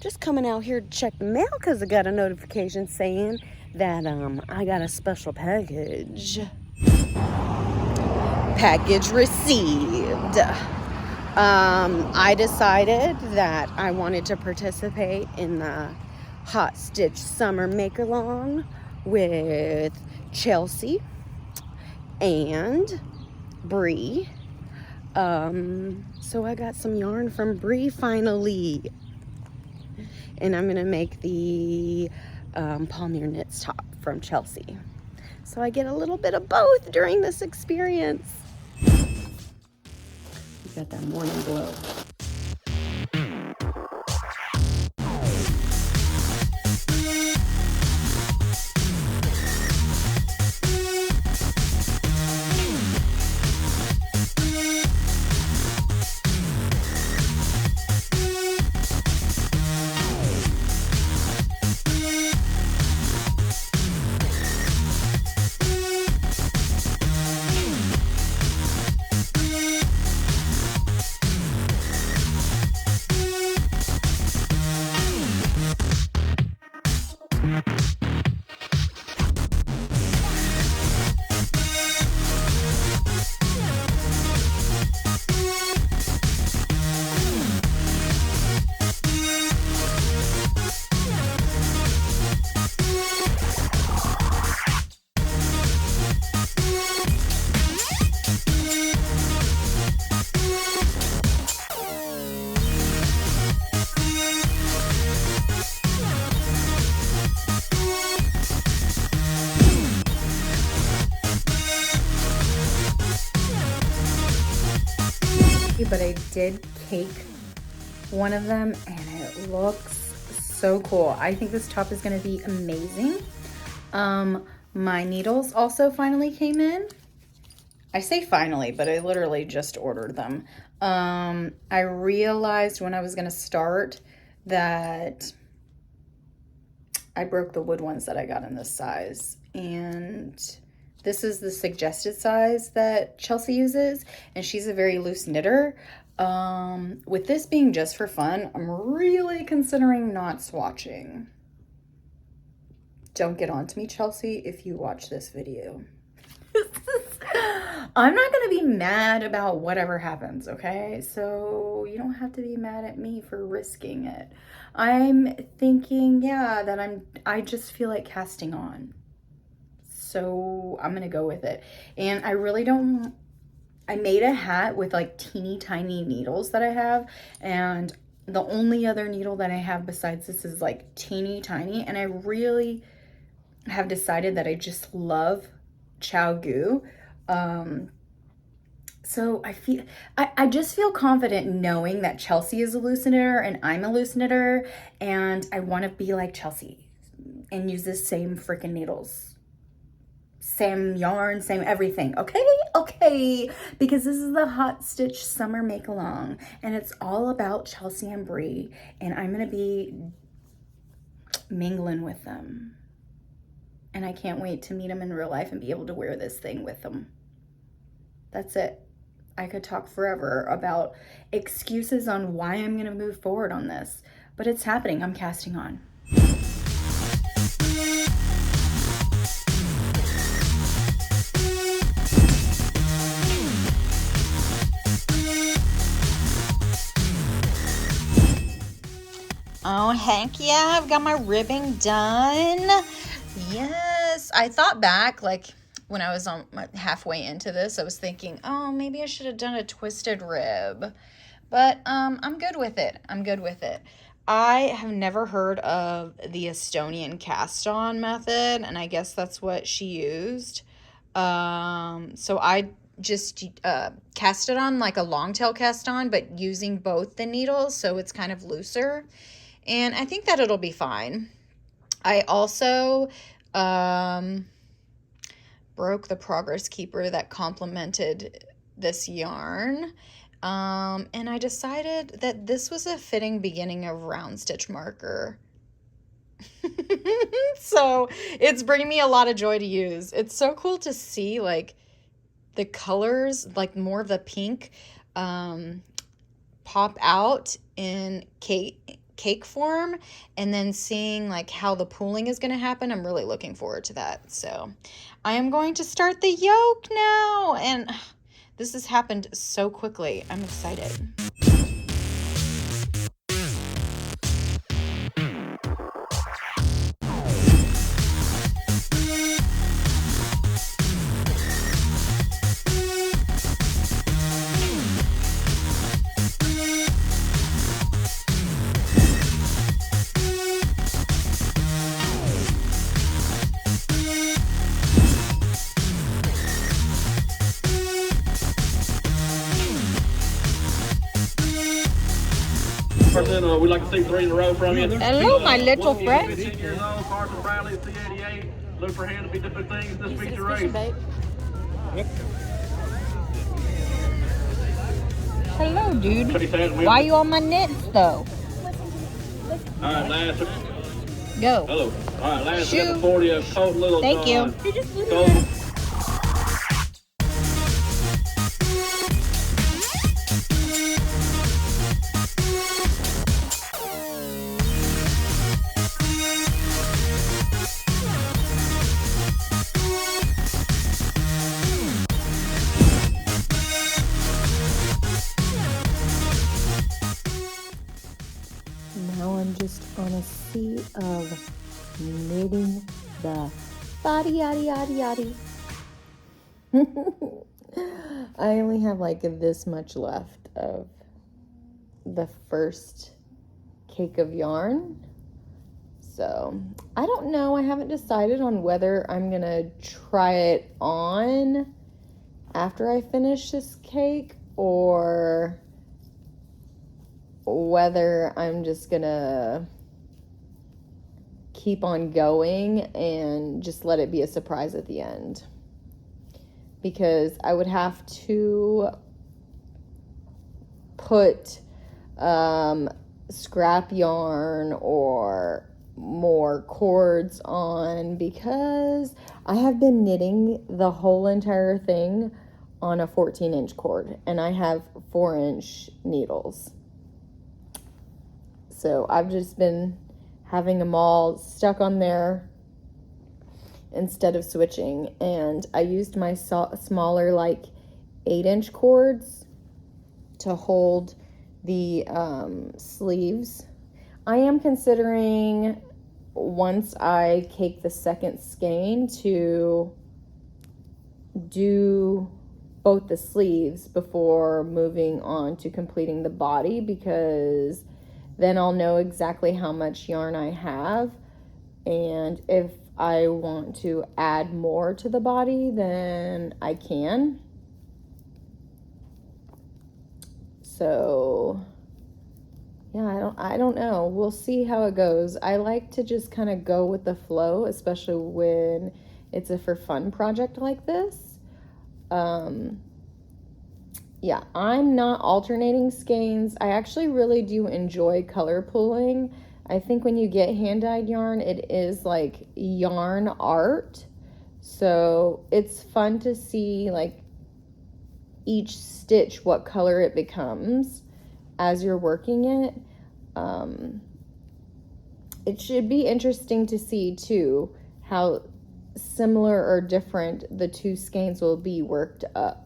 Just coming out here to check the mail because I got a notification saying that I got a special package. Package received. I decided that I wanted to participate in the Hot Stitch Summer Make-Along with Chelsea and Bree. So I got some yarn from Bree finally. And I'm going to make the Palmier Knits top from Chelsea. So I get a little bit of both during this experience. You got that morning glow. But I did cake one of them and it looks so cool. I think this top is going to be amazing. My needles also finally came in. I say finally, but I literally just ordered them. I realized when I was going to start that I broke the wood ones that I got in this size, and this is the suggested size that Chelsea uses, and she's a very loose knitter. With this being just for fun, I'm really considering not swatching. Don't get on to me, Chelsea, if you watch this video. I'm not going to be mad about whatever happens, okay? So you don't have to be mad at me for risking it. I'm thinking, yeah, that I just feel like casting on. So I'm gonna go with it. And I really don't, I made a hat with like teeny tiny needles that I have, and the only other needle that I have besides this is like teeny tiny, and I really have decided that I just love Chow Gu. So I just feel confident knowing that Chelsea is a loose knitter and I'm a loose knitter, and I want to be like Chelsea and use the same freaking needles. Same yarn, same everything, okay, because this is the Hot Stitch Summer Make-Along, and it's all about Chelsea and Bree, and I'm gonna be mingling with them, and I can't wait to meet them in real life and be able to wear this thing with them. That's it. I could talk forever about excuses on why I'm gonna move forward on this, but it's happening. I'm casting on. Oh, heck yeah, I've got my ribbing done. Yes, I thought back, like, when I was on halfway into this, I was thinking, oh, maybe I should have done a twisted rib. But I'm good with it. I'm good with it. I have never heard of the Estonian cast-on method, and I guess that's what she used. So I just cast it on like a long tail cast on, but using both the needles, so it's kind of looser. And I think that it'll be fine. I also broke the progress keeper that complemented this yarn. And I decided that this was a fitting beginning of round stitch marker. So it's bringing me a lot of joy to use. It's so cool to see like the colors, like more of the pink, pop out in cake form, and then seeing like how the pooling is going to happen. I'm really looking forward to that. So I am going to start the yolk now, and this has happened so quickly. I'm excited. We'd like to see 3 in a row from you. Hello, my little friend. 15 years old, Carson Bradley, C88. Look for him to be different things this week's race. Hello, dude. Chase has win. Why you on my nets, though? All right, last. Go. Hello. All right, last Shoot. number 40 of Colton Little. Thank you. Colton. Now I'm just on a sea of knitting the body yaddy yaddy yaddy. I only have like this much left of the first cake of yarn. So I don't know. I haven't decided on whether I'm gonna try it on after I finish this cake or whether I'm just gonna keep on going and just let it be a surprise at the end, because I would have to put scrap yarn or more cords on, because I have been knitting the whole entire thing on a 14-inch cord and I have 4-inch needles. So I've just been having them all stuck on there instead of switching. And I used my smaller, like 8-inch cords to hold the sleeves. I am considering, once I cake the second skein, to do both the sleeves before moving on to completing the body, because then I'll know exactly how much yarn I have, and if I want to add more to the body, then I can. So yeah, I don't know. We'll see how it goes. I like to just kind of go with the flow, especially when it's a for fun project like this. Yeah, I'm not alternating skeins. I actually really do enjoy color pulling. I think when you get hand-dyed yarn, it is like yarn art. So it's fun to see like each stitch, what color it becomes as you're working it. It should be interesting to see too how similar or different the two skeins will be worked up.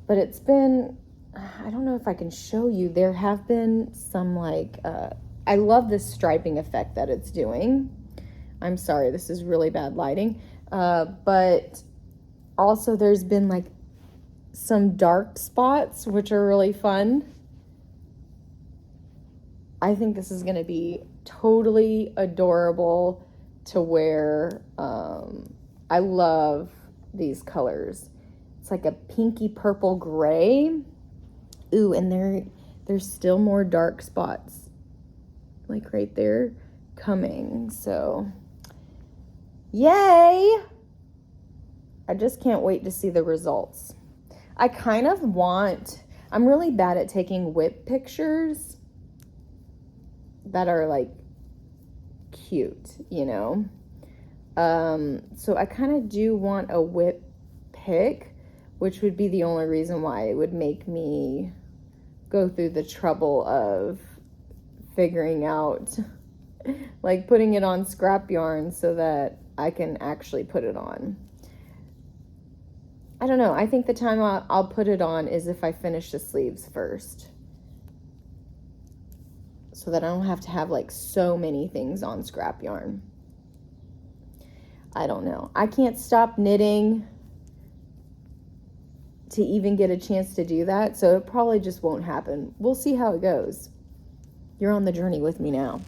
But it's been, I don't know if I can show you, there have been some like, I love this striping effect that it's doing. I'm sorry, this is really bad lighting. But also there's been like some dark spots, which are really fun. I think this is gonna be totally adorable to wear. I love these colors. It's like a pinky purple gray. Ooh, and there's still more dark spots, like right there, coming. So, yay! I just can't wait to see the results. I kind of want, I'm really bad at taking whip pictures that are like cute, you know? So I kind of do want a whip pic, which would be the only reason why it would make me go through the trouble of figuring out, like putting it on scrap yarn so that I can actually put it on. I don't know. I think the time I'll put it on is if I finish the sleeves first, so that I don't have to have like so many things on scrap yarn. I don't know. I can't stop knitting to even get a chance to do that, so it probably just won't happen. We'll see how it goes. You're on the journey with me now.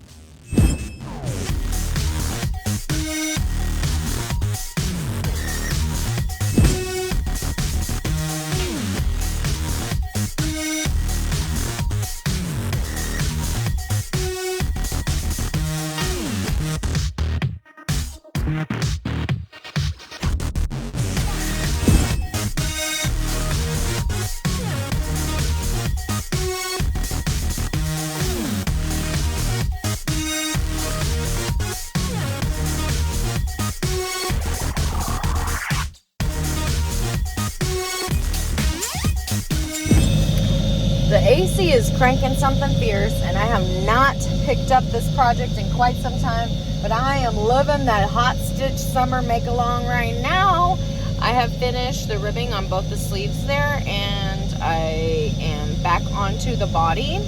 The AC is cranking something fierce, and I have not picked up this project in quite some time, but I am living that hot stitch summer make-along right now. I have finished the ribbing on both the sleeves there, and I am back onto the body.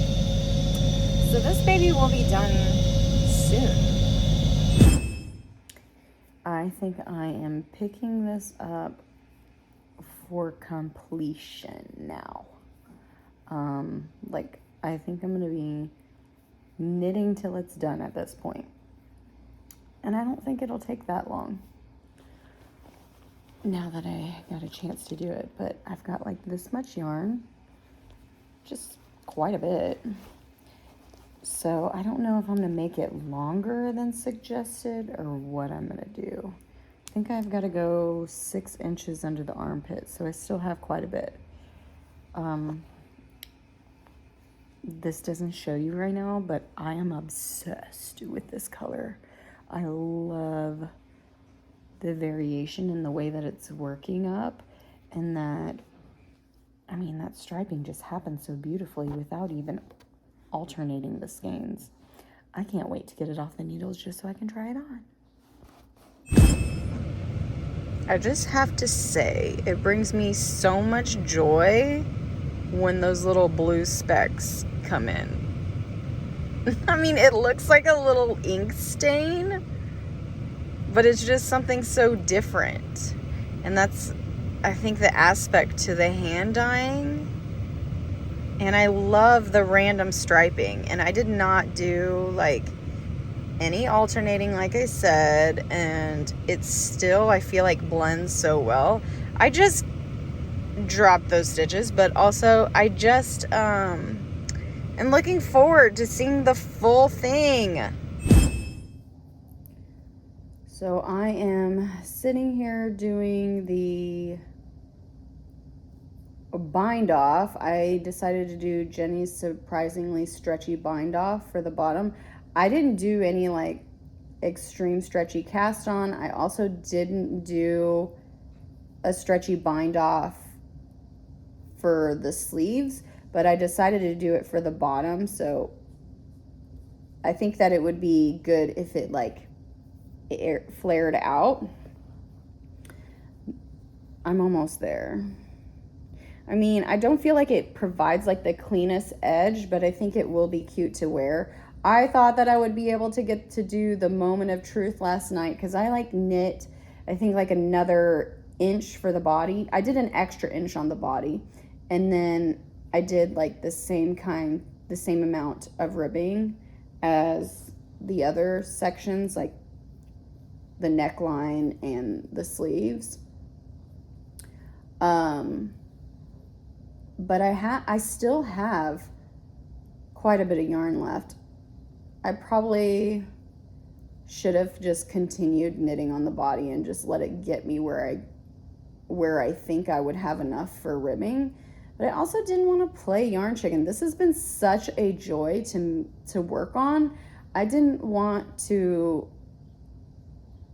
So this baby will be done soon. I think I am picking this up for completion now. Like, I think I'm going to be knitting till it's done at this point. And I don't think it'll take that long now that I got a chance to do it. But I've got like this much yarn, just quite a bit. So I don't know if I'm going to make it longer than suggested or what I'm going to do. I think I've got to go 6 inches under the armpit, so I still have quite a bit. This doesn't show you right now, but I am obsessed with this color. I love the variation in the way that it's working up, and that, I mean, that striping just happens so beautifully without even alternating the skeins. I can't wait to get it off the needles just so I can try it on. I just have to say, it brings me so much joy when those little blue specks come in. I mean, it looks like a little ink stain, but it's just something so different. And that's, I think, the aspect to the hand dyeing. And I love the random striping. And I did not do like any alternating, like I said, and it's still, I feel like, blends so well. I just dropped those stitches, but also I just am looking forward to seeing the full thing. So I am sitting here doing the bind off. I decided to do Jenny's surprisingly stretchy bind off for the bottom. I didn't do any like extreme stretchy cast on. I also didn't do a stretchy bind off for the sleeves, but I decided to do it for the bottom. So I think that it would be good if it like flared out. I'm almost there. I mean, I don't feel like it provides like the cleanest edge, but I think it will be cute to wear. I thought that I would be able to get to do the moment of truth last night because I like knit, I think, like another inch for the body. I did an extra inch on the body, and then I did like the same amount of ribbing as the other sections, like the neckline and the sleeves. But I still have quite a bit of yarn left. I probably should have just continued knitting on the body and just let it get me where I think I would have enough for ribbing. But I also didn't want to play yarn chicken. This has been such a joy to work on. I didn't want to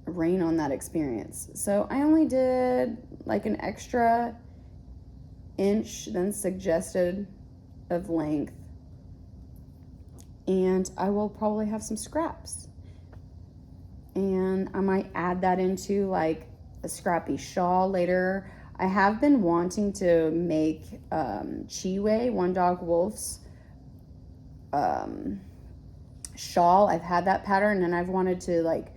rain on that experience. So I only did like an extra inch than suggested of length and I will probably have some scraps. And I might add that into like a scrappy shawl later. I have been wanting to make Chiwe, One Dog Wolf's shawl. I've had that pattern and I've wanted to like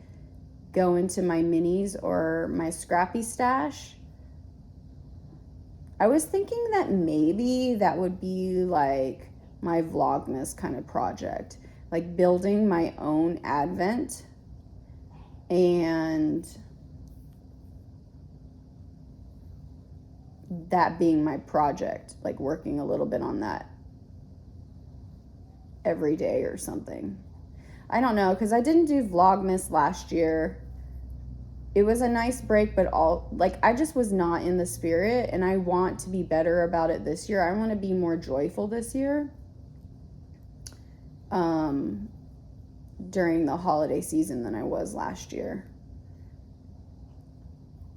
go into my minis or my scrappy stash. I was thinking that maybe that would be like my Vlogmas kind of project, like building my own advent and that being my project, like working a little bit on that every day or something. I don't know, because I didn't do Vlogmas last year. It was a nice break, but I just was not in the spirit, and I want to be better about it this year. I want to be more joyful this year during the holiday season than I was last year.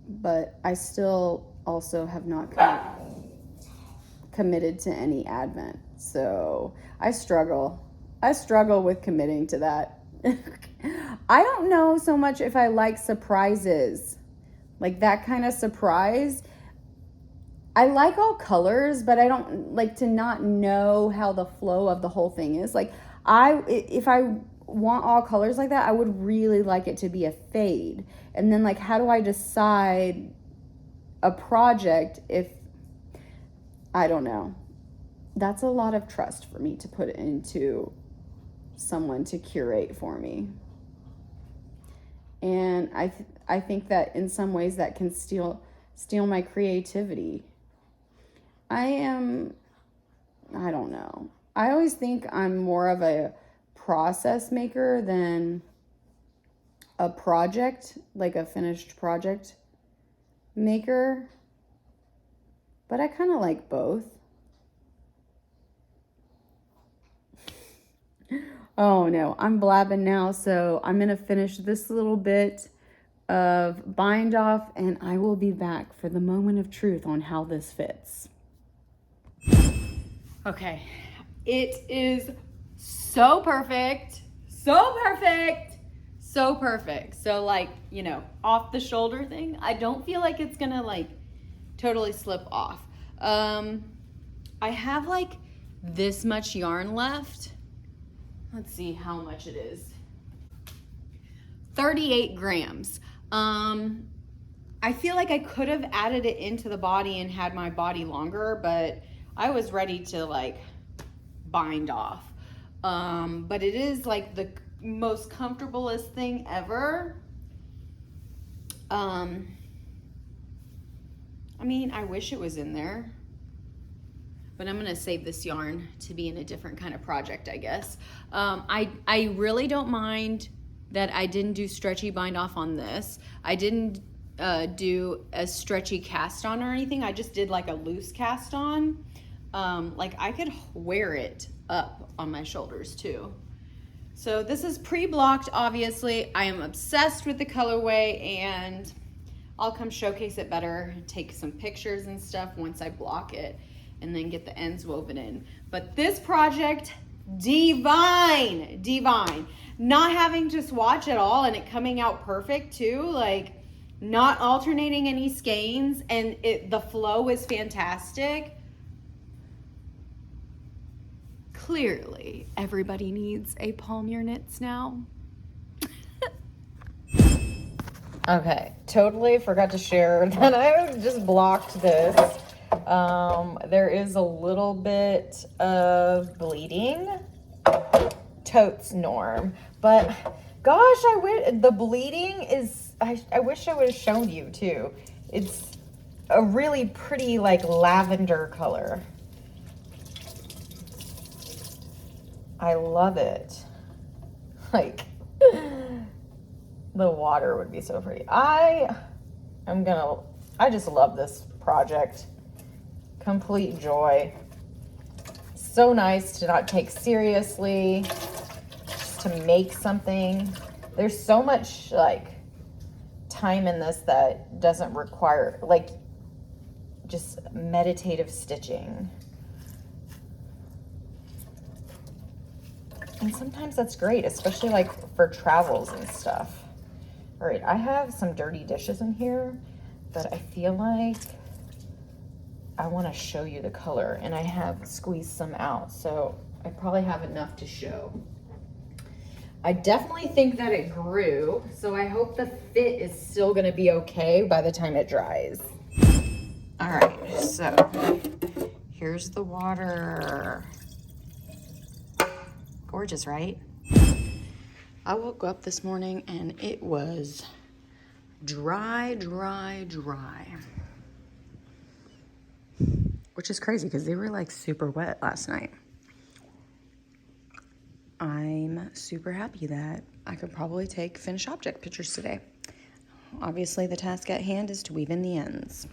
But I still also have not committed to any Advent. So I struggle with committing to that. I don't know so much if I like surprises, like that kind of surprise. I like all colors, but I don't like to not know how the flow of the whole thing is. Like if I want all colors like that, I would really like it to be a fade. And then like, how do I decide a project if, I don't know. That's a lot of trust for me to put into someone to curate for me. And I think that in some ways that can steal my creativity. I don't know. I always think I'm more of a process maker than a project, like a finished project maker. But I kind of like both. Oh no, I'm blabbing now, so I'm gonna finish this little bit of bind off and I will be back for the moment of truth on how this fits. Okay, it is so perfect, so perfect, so perfect. So like, you know, off the shoulder thing, I don't feel like it's gonna like totally slip off. I have like this much yarn left. Let's see how much it is. 38 grams. I feel like I could have added it into the body and had my body longer, but I was ready to like bind off. But it is like the most comfortablest thing ever. I mean, I wish it was in there. But I'm gonna save this yarn to be in a different kind of project, I guess. I really don't mind that I didn't do stretchy bind off on this. I didn't do a stretchy cast on or anything. I just did like a loose cast on. Like I could wear it up on my shoulders too. So this is pre-blocked, obviously. I am obsessed with the colorway and I'll come showcase it better, take some pictures and stuff once I block it, and then get the ends woven in. But this project, divine. Not having to swatch at all and it coming out perfect too, like not alternating any skeins, and the flow is fantastic. Clearly, everybody needs a Palmier Knits now. Okay, totally forgot to share that I just blocked this. There is a little bit of bleeding. Totes Norm. But gosh, the bleeding is, I wish I would have shown you too. It's a really pretty like lavender color. I love it. Like, the water would be so pretty. I just love this project. Complete joy. So nice to not take seriously, just to make something. There's so much like time in this that doesn't require like just meditative stitching. And sometimes that's great, especially like for travels and stuff. All right, I have some dirty dishes in here that I feel like I want to show you the color, and I have squeezed some out, so I probably have enough to show. I definitely think that it grew, so I hope the fit is still gonna be okay by the time it dries. All right, so here's the water. Gorgeous, right? I woke up this morning and it was dry, dry, dry. Which is crazy because they were like super wet last night. I'm super happy that I could probably take finished object pictures today. Obviously, the task at hand is to weave in the ends.